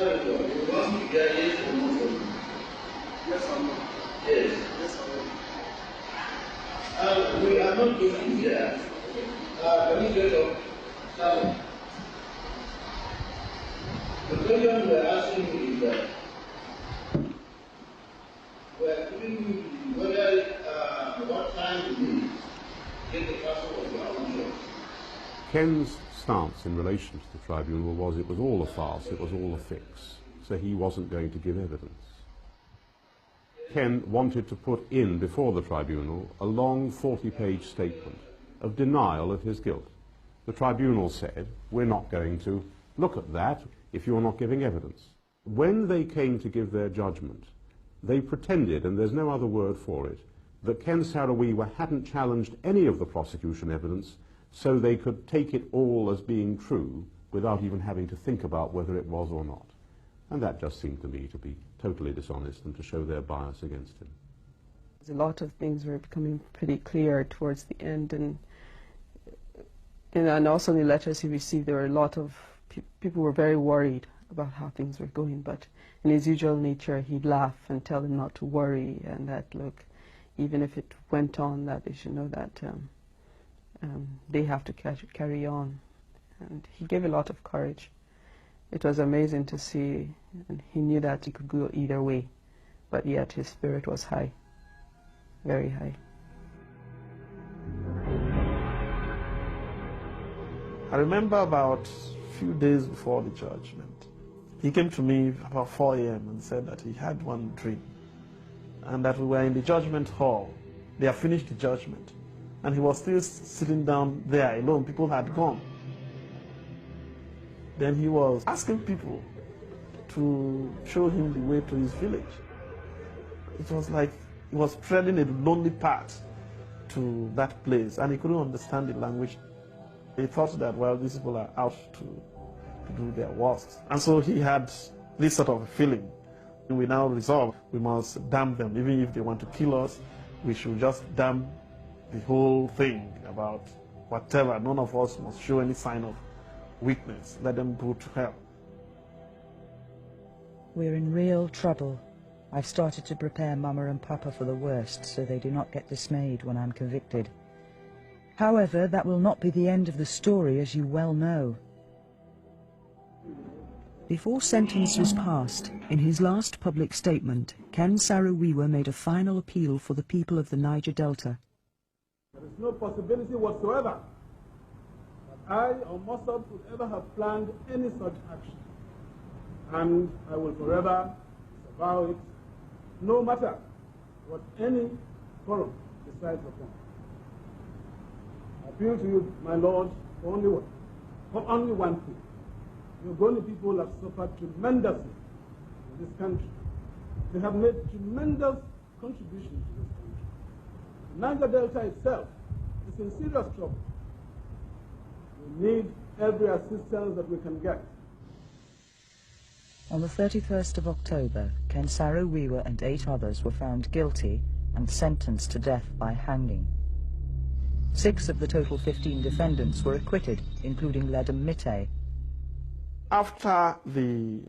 Saro Wiwa, you want to get yes or no from me? Yes or no? Yes. Yes or no? We are not joking here. Can you get up? Saro. The question we are asking you is that we are giving you whether what time you need to get the password of your own choice. Ken's stance in relation to the tribunal was it was all a farce, it was all a fix, so he wasn't going to give evidence. Ken wanted to put in before the tribunal a long 40-page statement of denial of his guilt. The tribunal said, we're not going to look at that if you're not giving evidence. When they came to give their judgment, they pretended, and there's no other word for it, that Ken Saro Wiwa hadn't challenged any of the prosecution evidence, so they could take it all as being true without even having to think about whether it was or not. And that just seemed to me to be totally dishonest and to show their bias against him. A lot of things were becoming pretty clear towards the end, and also in the letters he received, there were a lot of people were very worried about how things were going, but in his usual nature he'd laugh and tell them not to worry, and that, look, even if it went on, that they should know that they have to carry on. And he gave a lot of courage. It was amazing to see, and he knew that he could go either way, but yet his spirit was high, very high. I remember about a few days before the judgment, he came to me about 4 a.m. and said that he had one dream, and that we were in the judgment hall. They had finished the judgment, and he was still sitting down there alone. People had gone. Then he was asking people to show him the way to his village. It was like he was treading a lonely path to that place, and he couldn't understand the language. He thought that, well, these people are out to do their worst. And so he had this sort of feeling. We now resolve we must damn them. Even if they want to kill us, we should just damn the whole thing about whatever. None of us must show any sign of weakness. Let them go to hell. We're in real trouble. I've started to prepare Mama and Papa for the worst so they do not get dismayed when I'm convicted. However, that will not be the end of the story, as you well know. Before sentence was passed, in his last public statement, Ken Saro Wiwa made a final appeal for the people of the Niger Delta. There is no possibility whatsoever that I or Mossad would ever have planned any such action. And I will forever disavow it, no matter what any forum decides upon. I appeal to you, my Lord, for only one thing. The Ogoni people have suffered tremendously in this country. They have made tremendous contributions to this country. The Niger Delta itself is in serious trouble. We need every assistance that we can get. On the 31st of October, Ken Saro Wiwa and 8 others were found guilty and sentenced to death by hanging. 6 of the total 15 defendants were acquitted, including Ledum Mite. After the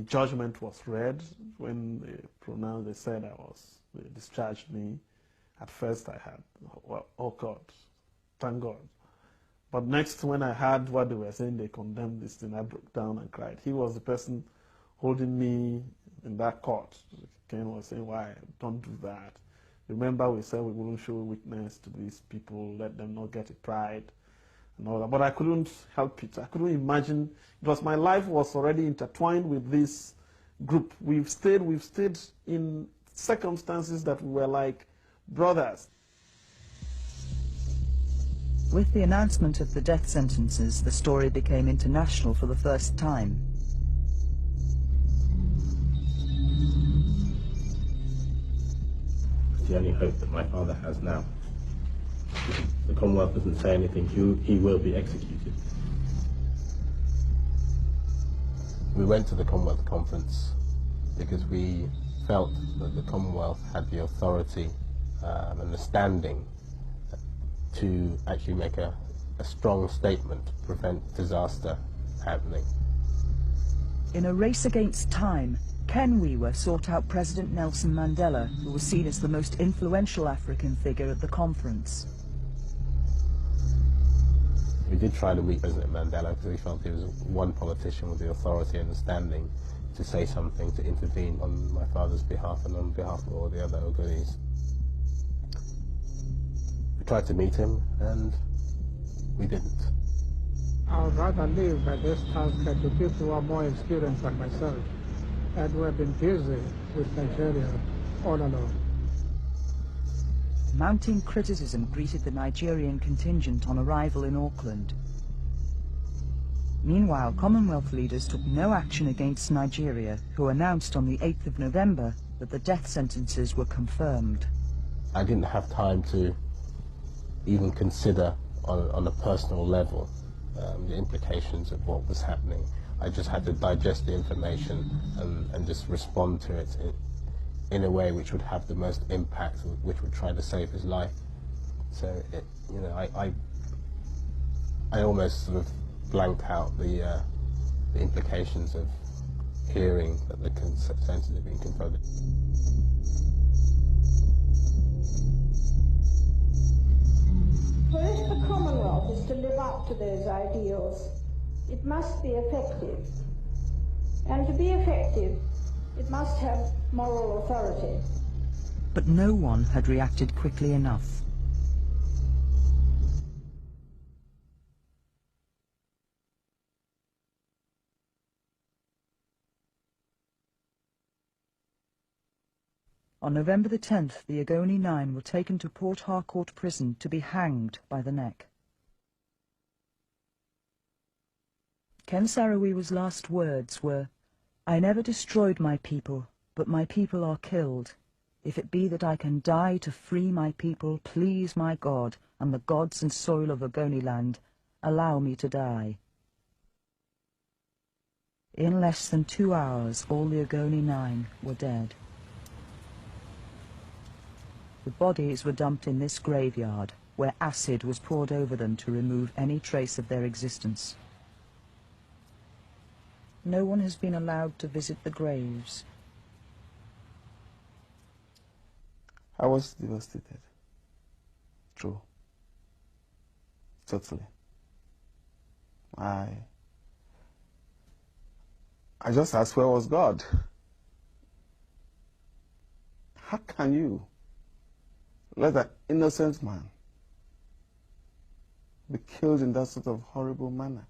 judgment was read, when they pronounced, they said they discharged me. At first I had, well, oh God, thank God. But next, when I heard what they were saying, they condemned this thing, I broke down and cried. He was the person holding me in that court. Ken was saying, why, don't do that. Remember, we said we wouldn't show weakness to these people, let them not get a pride and all that. But I couldn't help it. I couldn't imagine. It was, my life was already intertwined with this group. We've stayed in circumstances that we were like brothers. With the announcement of the death sentences, the story became international for the first time. It's the only hope that my father has now. The Commonwealth doesn't say anything, he will be executed. We went to the Commonwealth Conference because we felt that the Commonwealth had the authority and the standing to actually make a strong statement to prevent disaster happening. In a race against time, Ken Wiwa sought out President Nelson Mandela, who was seen as the most influential African figure at the conference. We did try to meet President Mandela because we felt he was one politician with the authority and the standing to say something, to intervene on my father's behalf and on behalf of all the other Ogonis. We tried to meet him and we didn't. I would rather leave by this task to people who are more experienced than myself and who have been busy with Nigeria all along. Mounting criticism greeted the Nigerian contingent on arrival in Auckland. Meanwhile, Commonwealth leaders took no action against Nigeria, who announced on the 8th of November that the death sentences were confirmed. I didn't have time to even consider on a personal level the implications of what was happening. I just had to digest the information and just respond to it in a way which would have the most impact, which would try to save his life. So, I almost sort of blanked out the implications of hearing that the sentences had been confirmed. For if the Commonwealth is to live up to those ideals, it must be effective. And to be effective, it must have moral authority. But no one had reacted quickly enough. On November the 10th, the Ogoni 9 were taken to Port Harcourt prison to be hanged by the neck. Ken Saro Wiwa's last words were, "I never destroyed my people, but my people are killed. If it be that I can die to free my people, please my God, and the gods and soil of Ogoni land, allow me to die." In less than 2 hours, all the Ogoni 9 were dead. The bodies were dumped in this graveyard, where acid was poured over them to remove any trace of their existence. No one has been allowed to visit the graves. I was devastated. True. Totally. I just asked, where was God? How can you let an innocent man be killed in that sort of horrible manner?